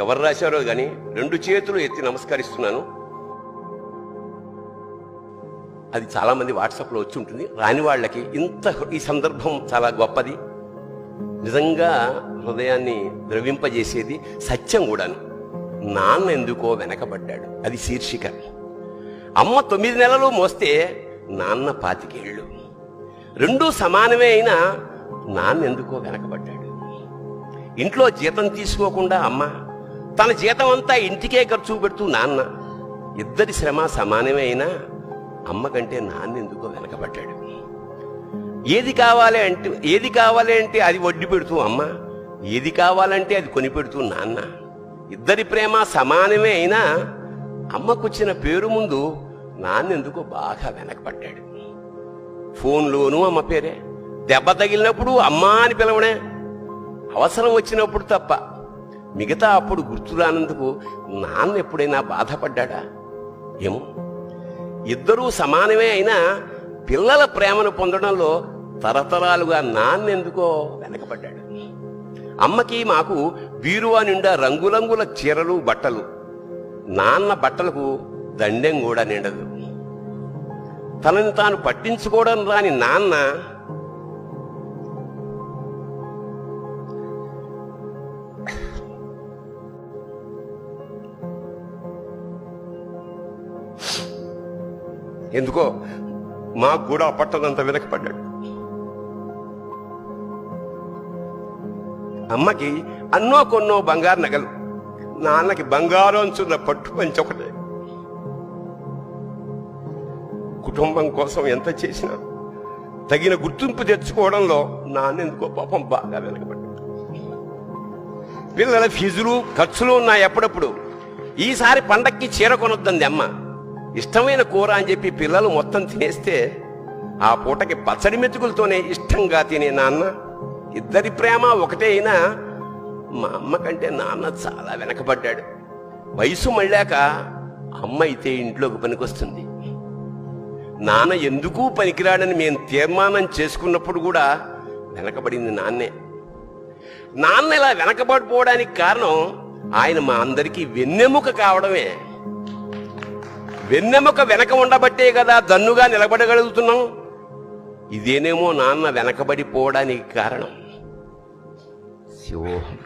ఎవరు రాశారో గాని 2 చేతులు ఎత్తి నమస్కరిస్తున్నాను. అది చాలా మంది వాట్సాప్లో వచ్చి ఉంటుంది. రాని వాళ్ళకి ఈ సందర్భం చాలా గొప్పది, నిజంగా హృదయాన్ని ద్రవింపజేసేది, సత్యం కూడాను. నాన్న ఎందుకో వెనకబడ్డాడు, అది శీర్షిక. అమ్మ 9 నెలలు మోస్తే నాన్న 25 ఏళ్ళు. రెండూ సమానమే అయినా నాన్న ఎందుకో వెనకబడ్డాడు. ఇంట్లో జీతం తీసుకోకుండా అమ్మ, తన జీతం అంతా ఇంటికే ఖర్చు పెడుతూ నాన్న, ఇద్దరి శ్రమ సమానమే అయినా అమ్మ కంటే నాన్న ఎందుకో వెనకబడ్డాడు. ఏది కావాలి అంటే అది వడ్డీ పెడుతూ అమ్మ, ఏది కావాలంటే అది కొనిపెడుతూ నాన్న. ఇద్దరి ప్రేమ సమానమే అయినా అమ్మకొచ్చిన పేరు ముందు నాన్న ఎందుకో బాగా వెనకబడ్డాడు. ఫోన్లోనూ అమ్మ పేరే, దెబ్బ తగిలినప్పుడు అమ్మా అని పిలవడే, అవసరం వచ్చినప్పుడు తప్ప మిగతా అప్పుడు గుర్తురానందుకు నాన్న ఎప్పుడైనా బాధపడ్డా ఏమో. ఇద్దరూ సమానమే అయినా పిల్లల ప్రేమను పొందడంలో తరతరాలుగా నాన్న ఎందుకో వెనకబడ్డాడు. అమ్మకి మాకు బీరువా నిండా రంగురంగుల చీరలు బట్టలు, నాన్న బట్టలకు దండెం కూడా నిండదు. తనని తాను పట్టించుకోవడం రాని నాన్న ఎందుకో మాకు కూడా పట్టనంత వెనకపడ్డాడు. అమ్మకి అన్నో కొన్నో బంగారు నగలు, నాన్నకి బంగారం అంచున్న పట్టు పంచి ఒకటే. కుటుంబం కోసం ఎంత చేసినా తగిన గుర్తింపు తెచ్చుకోవడంలో నాన్న ఎందుకో పాపం బాగా వెనకబడ్డాడు. పిల్లల ఫీజులు ఖర్చులు ఉన్నాయి ఎప్పుడప్పుడు. ఈసారి పండక్కి చీర కొనొద్దంది అమ్మ. ఇష్టమైన కూర అని చెప్పి పిల్లలు మొత్తం తినేస్తే ఆ పూటకి పచ్చడి మెతుకులతోనే ఇష్టంగా తినే నాన్న. ఇద్దరి ప్రేమ ఒకటే అయినా మా అమ్మ కంటే నాన్న చాలా వెనకబడ్డాడు. వయసు మళ్ళాక అమ్మ అయితే ఇంట్లోకి పనికొస్తుంది, నాన్న ఎందుకు పనికిరాడని మేము తీర్మానం చేసుకున్నప్పుడు కూడా వెనకబడింది నాన్నే. నాన్న ఇలా వెనకబడిపోవడానికి కారణం ఆయన మా అందరికీ వెన్నెముక కావడమే. వెన్నెముక వెనక ఉండబట్టే కదా దన్నుగా నిలబడగలుగుతున్నాం. ఇదేనేమో నాన్న వెనకబడిపోవడానికి కారణం. శివోహం.